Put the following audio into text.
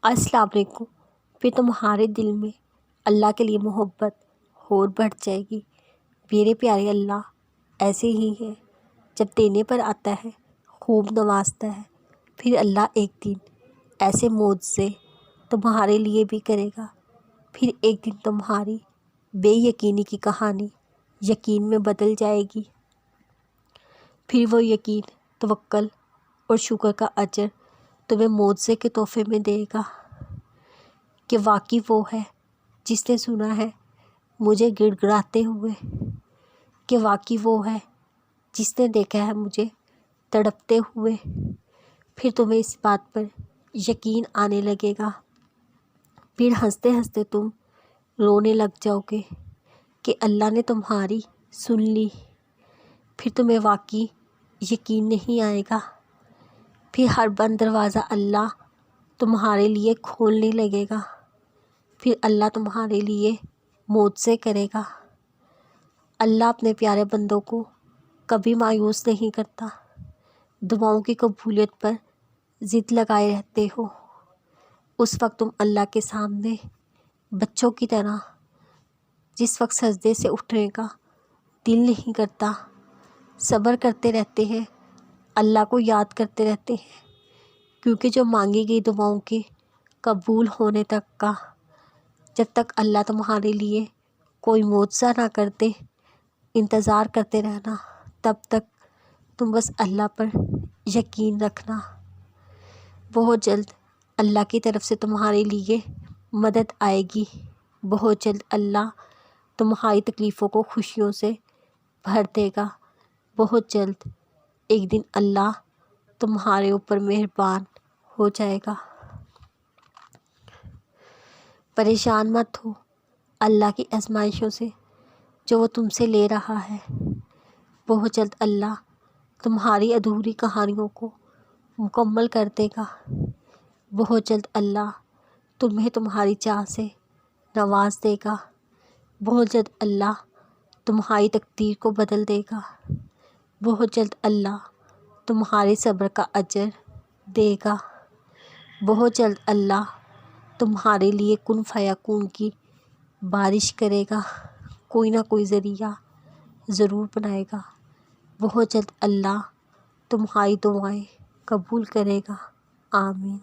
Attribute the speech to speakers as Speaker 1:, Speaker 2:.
Speaker 1: السلام علیکم۔ پھر تمہارے دل میں اللہ کے لیے محبت اور بڑھ جائے گی۔ میرے پیارے اللہ ایسے ہی ہے، جب دینے پر آتا ہے خوب نوازتا ہے۔ پھر اللہ ایک دن ایسے معجزے تمہارے لیے بھی کرے گا۔ پھر ایک دن تمہاری بے یقینی کی کہانی یقین میں بدل جائے گی۔ پھر وہ یقین، توکل اور شکر کا اجر تمہیں معجزے کے تحفے میں دے گا کہ واقعی وہ ہے جس نے سنا ہے مجھے گڑ گڑاتے ہوئے، کہ واقعی وہ ہے جس نے دیکھا ہے مجھے تڑپتے ہوئے۔ پھر تمہیں اس بات پر یقین آنے لگے گا۔ پھر ہنستے ہنستے تم رونے لگ جاؤ گے کہ اللہ نے تمہاری سن لی۔ پھر تمہیں واقعی یقین نہیں آئے گا۔ پھر ہر بند دروازہ اللہ تمہارے لیے کھولنے لگے گا۔ پھر اللہ تمہارے لیے معجزے کرے گا۔ اللہ اپنے پیارے بندوں کو کبھی مایوس نہیں کرتا۔ دعاؤں کی قبولیت پر ضد لگائے رہتے ہو۔ اس وقت تم اللہ کے سامنے بچوں کی طرح، جس وقت سجدے سے اٹھنے کا دل نہیں کرتا، صبر کرتے رہتے ہیں، اللہ کو یاد کرتے رہتے ہیں، کیونکہ جو مانگی گئی دعاؤں کے قبول ہونے تک کا، جب تک اللہ تمہارے لیے کوئی معجزہ نہ کرتے، انتظار کرتے رہنا۔ تب تک تم بس اللہ پر یقین رکھنا۔ بہت جلد اللہ کی طرف سے تمہارے لیے مدد آئے گی۔ بہت جلد اللہ تمہاری تکلیفوں کو خوشیوں سے بھر دے گا۔ بہت جلد ایک دن اللہ تمہارے اوپر مہربان ہو جائے گا۔ پریشان مت ہو اللہ کی آزمائشوں سے جو وہ تم سے لے رہا ہے۔ بہت جلد اللہ تمہاری ادھوری کہانیوں کو مکمل کر دے گا۔ بہت جلد اللہ تمہیں تمہاری چاہ سے نواز دے گا۔ بہت جلد اللہ تمہاری تقدیر کو بدل دے گا۔ بہت جلد اللہ تمہارے صبر کا اجر دے گا۔ بہت جلد اللہ تمہارے لیے کن فیکون کی بارش کرے گا۔ کوئی نہ کوئی ذریعہ ضرور بنائے گا۔ بہت جلد اللہ تمہاری دعائیں قبول کرے گا۔ آمین۔